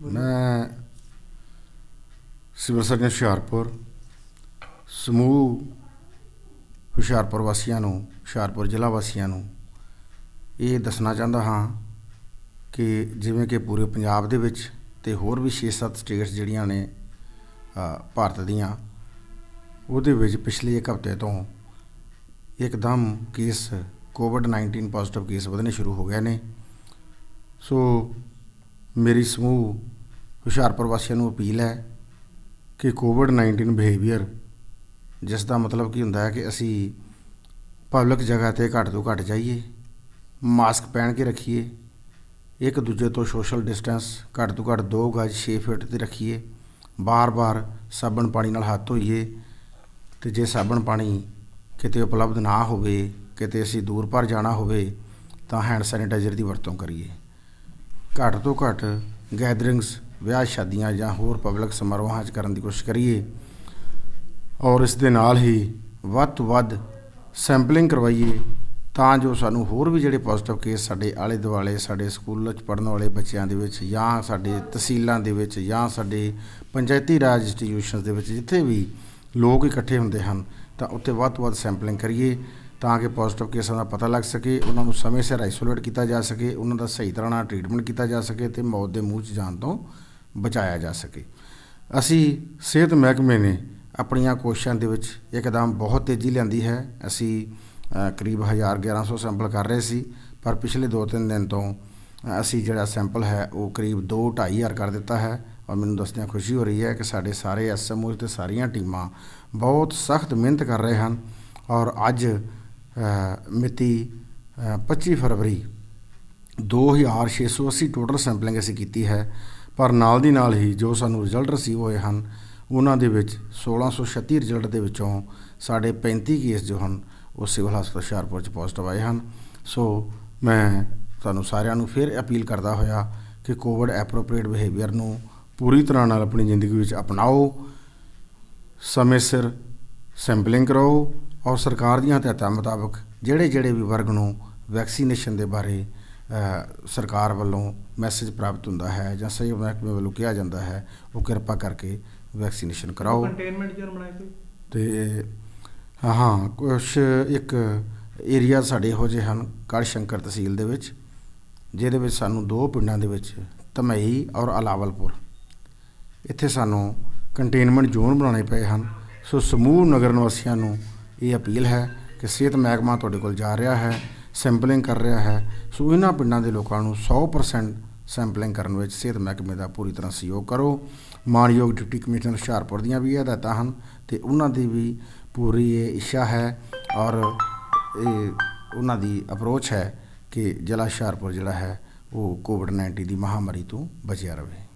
मैं civil surgeon Hoshiarpur समूह हुशियारपुर वासियों नूं, हुशियारपुर जिला वासियों नूं ये दसना चाहता हाँ कि जिवें कि पूरे पंजाब दे विच ते होर भी 6-7 स्टेट्स जिहड़ियां ने भारत दियां उहदे विच पिछले एक हफ्ते तो एकदम केस कोविड-19 पॉजिटिव केस वधने शुरू हो गए ने। सो मेरी समूह हुशियारपुर वासियों नूं अपील है कि कोविड-19 बिहेवियर जिसका मतलब की हुंदा है कि असी पब्लिक जगह ते घट तो घट जाइए, मास्क पहन के रखिए, एक दूजे तो सोशल डिस्टेंस घट तो घट 2 गज 6 फुट ते रखिए, बार बार साबण पानी नाल हत्थ धोइए, तो जे साबण पानी किते उपलब्ध ना होवे, किते असी दूर पर जाना होवे तां हैंड सैनिटाइजर की वरतों करिए। घट तो घट गैदरिंग्स विआह शादियां जां होर पब्लिक समारोहां च करन दी कोशिश करिए और इस दे नाल ही वध तो वध सैंपलिंग करवाइए तां जो सानू होर भी जिहड़े पॉजिटिव केस साडे आले दुआले साडे स्कूल च पढ़न वाले बच्चों दे विच जां साडे तहसीलां दे विच जां साडे पंचायती राज इंस्टीट्यूशनस दे विच जिथे भी लोग इकट्ठे हुंदे हन तां उत्थे वध तो वध सैंपलिंग करिए तां कि पॉजिटिव केसां दा पता लग सके, उन्हां नूं समय सिर आइसोलेट किया जा सके, उन्हां दा सही तरह नाल ट्रीटमेंट किया जा सके ते मौत दे मूँह च जाण तो बचाया जा सके। असी सेहत महकमे ने अपनियां कोशिशां दे विच एकदम बहुत तेज़ी लिआंदी है। असी करीब 1100 सैंपल कर रहे सी पर पिछले 2-3 दिन तो असी जिहड़ा सैंपल है वो करीब 2-2.5 हज़ार कर दिता है और मैनूं दसदियां खुशी हो रही है कि साडे सारे SMO ते सारियां टीमां बहुत सख्त मेहनत कर रहे हैं और अज मिति 25 फरवरी 2680 टोटल सैंपलिंग असी की है पर नाल दी नाल ही जो सानू रिजल्ट रिसीव होए हैं उन्हां दे विच 1636 रिजल्ट दे विचों साढ़े 35 केस जो हैं वो सिविल हस्पताल हुशियारपुर पॉजिटिव आए हैं। सो मैं तुहानूं सारिआं नूं फिर अपील करदा होया कि कोविड एप्रोप्रिएट बिहेवियर नूं पूरी तरह नाल अपनी जिंदगी विच अपनाओ, समय सिर सैंपलिंग कराओ और सरकार दीआं हदायतां मुताबक ਜਿਹੜੇ भी वर्ग नूं वैक्सीनेशन के बारे सरकार वालों मैसेज प्राप्त होंदा है जां सही महकमे वालों कहा जाता है वो कृपा करके वैक्सीनेशन कराओ। कंटेनमेंट जोन बनाए तो हाँ कुछ एक एरिया साढ़े इहो ਜਿਹੇ ਹਨ गढ़शंकर तहसील ਦੇ ਵਿੱਚ ਜਿਹਦੇ ਵਿੱਚ ਸਾਨੂੰ 2 ਪਿੰਡਾਂ ਦੇ ਵਿੱਚ ਧਮਈ ਔਰ ਅਲਾਵਲਪੁਰ ਇੱਥੇ ਸਾਨੂੰ ਕੰਟੇਨਮੈਂਟ ਜ਼ੋਨ ਬਣਾਉਣੇ ਪਏ ਹਨ। ਸੋ ਸਮੂਹ ਨਗਰ ਨਿਵਾਸੀਆਂ ਨੂੰ ਇਹ ਅਪੀਲ ਹੈ कि सेहत महकमा तुहाडे कोल जा रहा है, सैंपलिंग कर रहा है। सो इन्हां पिंडां दे लोकां नूं 100% सैंपलिंग करन विच सेहत महकमे दा पूरी तरह सहयोग करो। मानयोग डिप्टी कमिश्नर हुशियारपुर दीआं भी हदायतां हन ते उन्हां दी भी पूरी इच्छा है और उन्हां दी अप्रोच है कि जिला हुशियारपुर जिहड़ा है वो कोविड-19 की महामारी तो बचिया रहे।